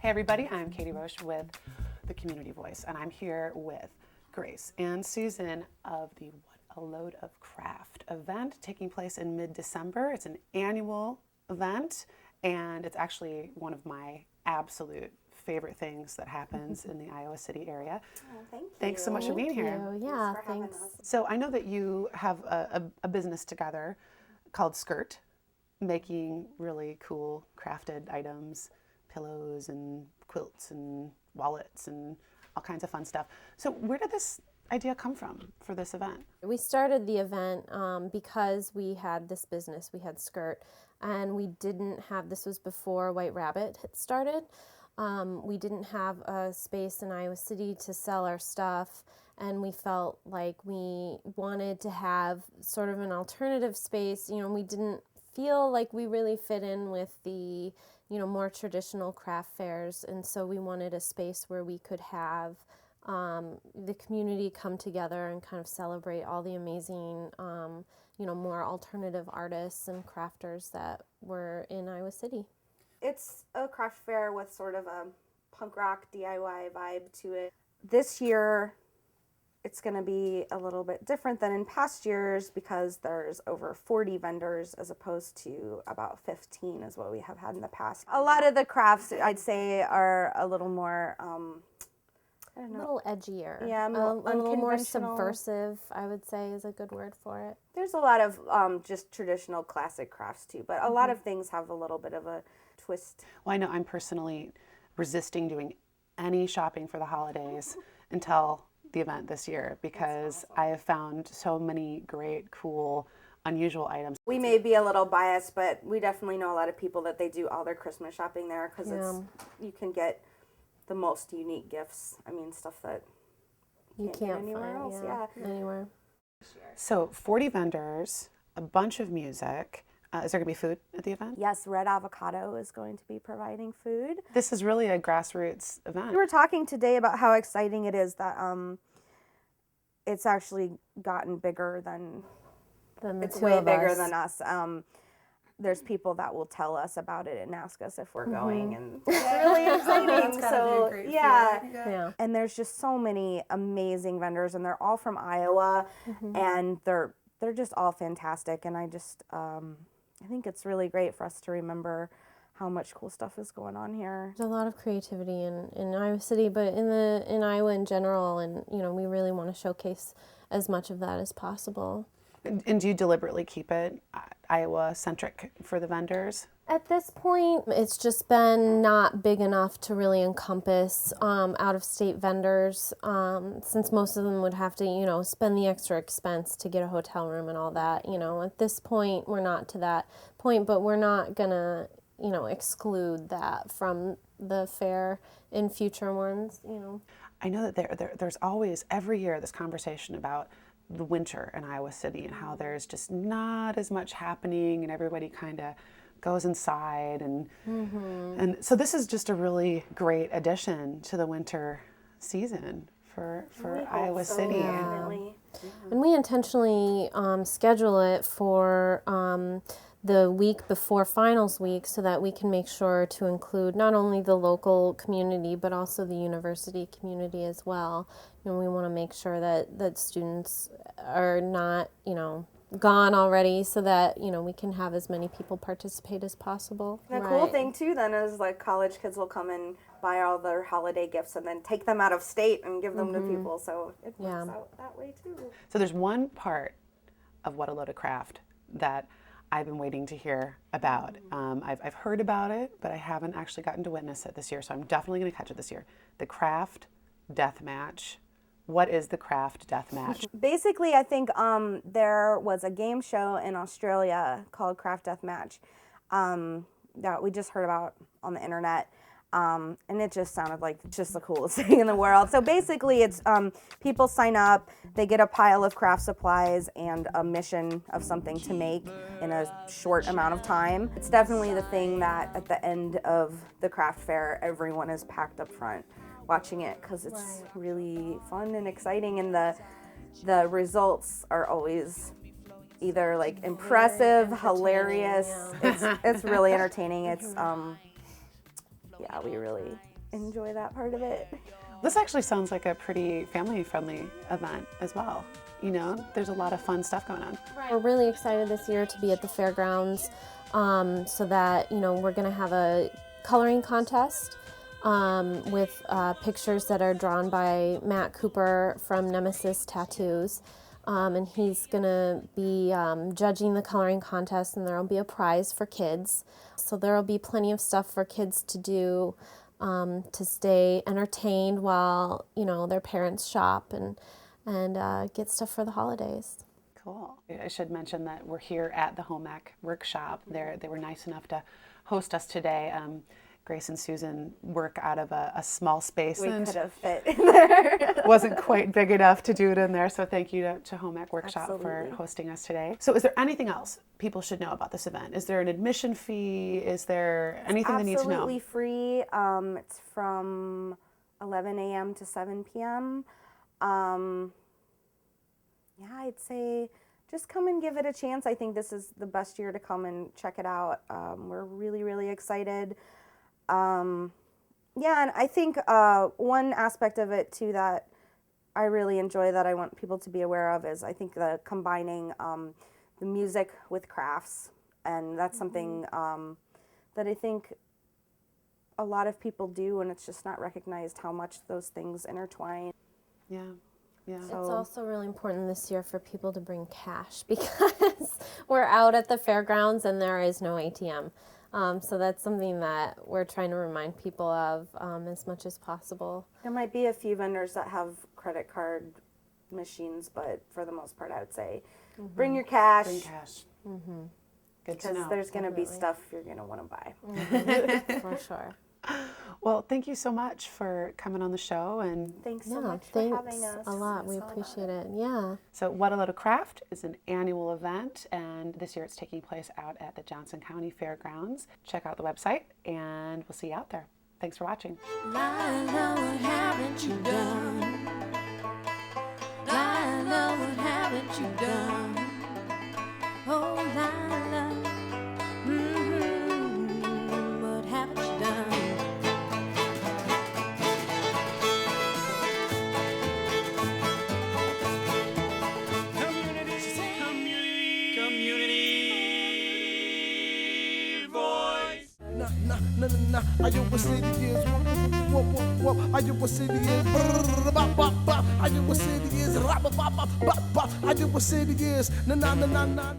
Hey everybody, I'm Katie Roche with the Community Voice, and I'm here with Grace and Susan of the What a Load of Craft event taking place in mid-December. It's an annual event, and it's actually one of my absolute favorite things that happens in the Iowa City area. Oh, thank you. Thanks so much for being here. Yeah, thanks. So I know that you have a business together called Skirt, making really cool crafted items, pillows and quilts and wallets and all kinds of fun stuff. So where did this idea come from for this event? We started the event because we had this business, we had Skirt, and we didn't have, this was before White Rabbit had started, we didn't have a space in Iowa City to sell our stuff, and we felt like we wanted to have sort of an alternative space. You know, we didn't feel like we really fit in with the, you know, more traditional craft fairs, and so we wanted a space where we could have the community come together and kind of celebrate all the amazing, you know, more alternative artists and crafters that were in Iowa City. It's a craft fair with sort of a punk rock DIY vibe to it. This year, it's going to be a little bit different than in past years because there's over 40 vendors as opposed to about 15 is what we have had in the past. A lot of the crafts, I'd say, are a little more, I don't know. A little edgier. Yeah, a little more unconventional. Subversive, I would say, is a good word for it. There's a lot of just traditional classic crafts too, but a lot of things have a little bit of a twist. Well, I know I'm personally resisting doing any shopping for the holidays until the event this year because I have found so many great, cool, unusual items. We may be a little biased, but we definitely know a lot of people that they do all their Christmas shopping there because you can get the most unique gifts. I mean, stuff that You get can't anywhere find else. anywhere. So 40 vendors, a bunch of music. Is there going to be food at the event? Yes, Red Avocado is going to be providing food. This is really a grassroots event. We were talking today about how exciting it is that it's actually gotten bigger than The it's two way of bigger us. than us. There's people that will tell us about it and ask us if we're going, and it's really exciting. So Yeah. and there's just so many amazing vendors, and they're all from Iowa, and they're just all fantastic. And I just I think it's really great for us to remember how much cool stuff is going on here. There's a lot of creativity in Iowa City, but in Iowa in general, and you know, we really want to showcase as much of that as possible. And do you deliberately keep it Iowa-centric for the vendors? At this point, it's just been not big enough to really encompass out-of-state vendors, since most of them would have to, you know, spend the extra expense to get a hotel room and all that. You know, at this point, we're not to that point, but we're not gonna, you know, exclude that from the fair in future ones. You know, I know that there's always, every year, this conversation about the winter in Iowa City and how there's just not as much happening and everybody kind of goes inside and so this is just a really great addition to the winter season for Iowa City. Definitely. and we intentionally schedule it for the week before finals week so that we can make sure to include not only the local community but also the university community as well. You know, we want to make sure that students are not, you know, gone already so that, you know, we can have as many people participate as possible. The cool thing too then is like college kids will come and buy all their holiday gifts and then take them out of state and give them to people, so it works out that way too. So there's one part of What a Load of Craft that I've been waiting to hear about. I've heard about it, but I haven't actually gotten to witness it this year, so I'm definitely going to catch it this year. The Craft Death Match. What is the Craft Death Match? Basically, I think there was a game show in Australia called Craft Death Match that we just heard about on the internet. And it just sounded like just the coolest thing in the world. So basically it's people sign up, they get a pile of craft supplies and a mission of something to make in a short amount of time. It's definitely the thing that at the end of the craft fair, everyone is packed up front watching it because it's really fun and exciting, and the results are always either like impressive, hilarious. It's really entertaining. It's yeah, we really enjoy that part of it. This actually sounds like a pretty family-friendly event as well. You know, there's a lot of fun stuff going on. We're really excited this year to be at the fairgrounds, so that, you know, we're going to have a coloring contest with pictures that are drawn by Matt Cooper from Nemesis Tattoos. And he's going to be judging the coloring contest, and there will be a prize for kids. So there will be plenty of stuff for kids to do to stay entertained while, you know, their parents shop and get stuff for the holidays. Cool. I should mention that we're here at the Home Ec workshop. They were nice enough to host us today. Grace and Susan work out of a small space. We and could have fit in there. wasn't quite big enough to do it in there. So thank you to Home Ec Workshop for Absolutely. hosting us today. So is there anything else people should know about this event? Is there an admission fee? Is there anything they need to know? Absolutely free. It's from 11 a.m. to 7 p.m. Yeah, I'd say just come and give it a chance. I think this is the best year to come and check it out. We're really, really excited. Yeah, and I think one aspect of it too that I really enjoy that I want people to be aware of is I think the combining the music with crafts, and that's something that I think a lot of people do, and it's just not recognized how much those things intertwine. Yeah. Yeah. It's also really important this year for people to bring cash because we're out at the fairgrounds and there is no ATM. So that's something that we're trying to remind people of as much as possible. There might be a few vendors that have credit card machines, but for the most part, I would say bring your cash. Bring cash. Good to Because know. there's going to be stuff you're going to want to buy. For sure. Well, thank you so much for coming on the show. And Thanks so Yeah, much for thanks having us. a lot. We It's all about appreciate it. Yeah. so What a Load of Craft is an annual event, and this year it's taking place out at the Johnson County Fairgrounds. Check out the website, and we'll see you out there. Thanks for watching. Lila, what haven't you done? Lila, what haven't you done? Oh, Lila, what haven't you done? Community voice. Nah. Are you a city is? Whoop. Are you a city is? Bop. Are you a city is? Are you a city is? Nah.